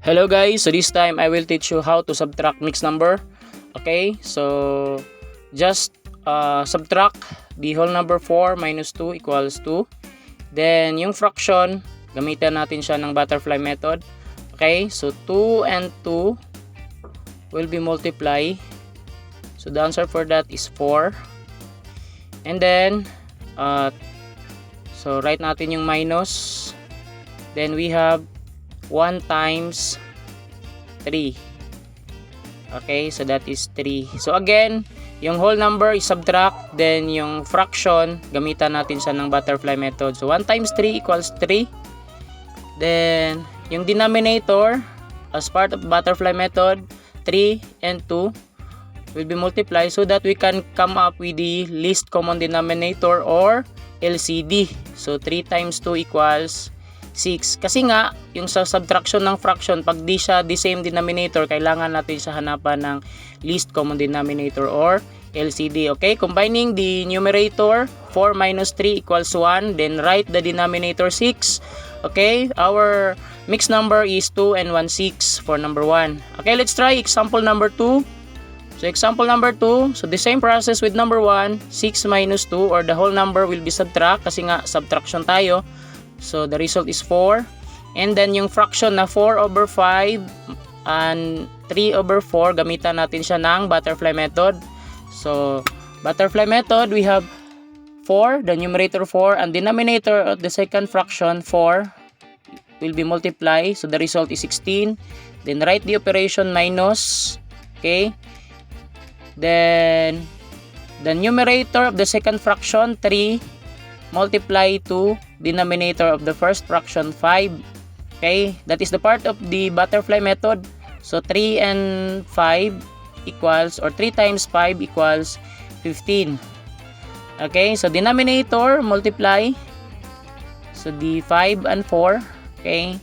Hello guys, so this time I will teach you how to subtract mixed number. Okay, so just subtract the whole number 4 minus 2 equals 2. Then yung fraction, gamitan natin siya ng butterfly method. Okay, so 2 and 2 will be multiply. So the answer for that is 4. And then so write natin yung minus. Then we have 1 times 3. Okay, so that is 3. So again, yung whole number is subtract, then yung fraction, gamitan natin siya ng butterfly method. So 1 times 3 equals 3. Then yung denominator, as part of butterfly method, 3 and 2 will be multiplied so that we can come up with the least common denominator or LCD. So 3 times 2 equals 6. Kasi nga, yung sa subtraction ng fraction, pag di siya the same denominator, kailangan natin siya hanapan ng least common denominator or LCD. Okay, combining the numerator, 4 minus 3 equals 1. Then write the denominator 6. Okay, our mixed number is 2 and 1, 6 for number 1. Okay, let's try example number 2. So example number 2, so the same process with number 1, 6 minus 2 or the whole number will be subtract kasi nga subtraction tayo. So the result is 4. And then yung fraction na 4 over 5 and 3 over 4, gamitan natin siya ng butterfly method. So butterfly method, we have 4, the numerator 4, and denominator of the second fraction 4 will be multiplied. So the result is 16. Then write the operation minus. Okay. Then the numerator of the second fraction 3 multiply to denominator of the first fraction 5. Okay, that is the part of the butterfly method. So 3 and 5 equals, or 3 times 5 equals 15. Okay, so denominator multiply, so the 5 and 4. Okay,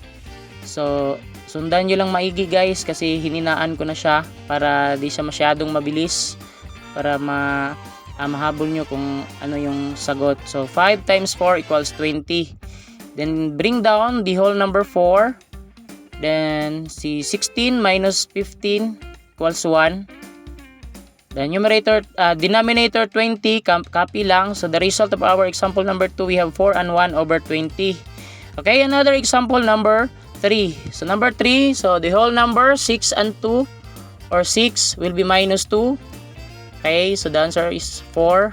so sundan nyo lang maigi guys kasi hininaan ko na siya para di siya masyadong mabilis, para mahabol nyo kung ano yung sagot. So 5 times 4 equals 20. Then bring down the whole number 4. Then si 16 minus 15 equals 1. The numerator, denominator 20, copy lang. So the result of our example number 2, we have 4 and 1 over 20. Okay, another example number 3. So number 3, so the whole number 6 and 2 or 6 will be minus 2. Okay, so the answer is 4.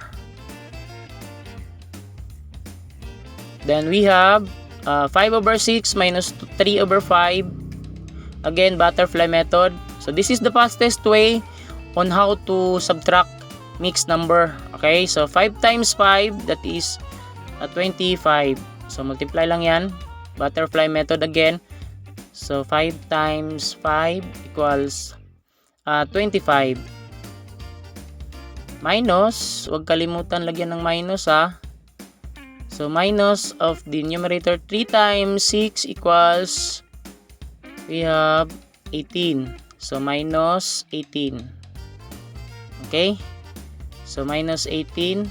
Then we have 5 over 6 minus 3 over 5. Again, butterfly method. So this is the fastest way on how to subtract mixed number. Okay, so 5 times 5, that is 25. So multiply lang yan. Butterfly method again. So 5 times 5 equals 25. Minus, huwag kalimutan lagyan ng minus ha. So minus of the numerator 3 times 6 equals, we have 18. So minus 18. Okay, so minus 18.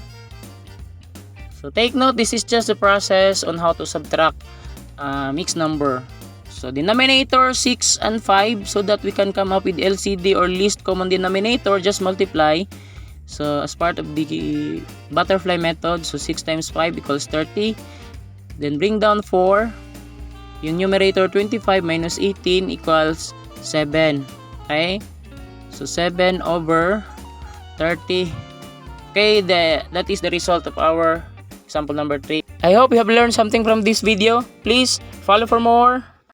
So take note, this is just a process on how to subtract mixed number. So denominator 6 and 5, so that we can come up with LCD or least common denominator, just multiply. So as part of the butterfly method, so 6 times 5 equals 30. Then bring down 4. Yung numerator 25 minus 18 equals 7. Okay, so 7 over 30. Okay, that is the result of our example number 3. I hope you have learned something from this video. Please follow for more.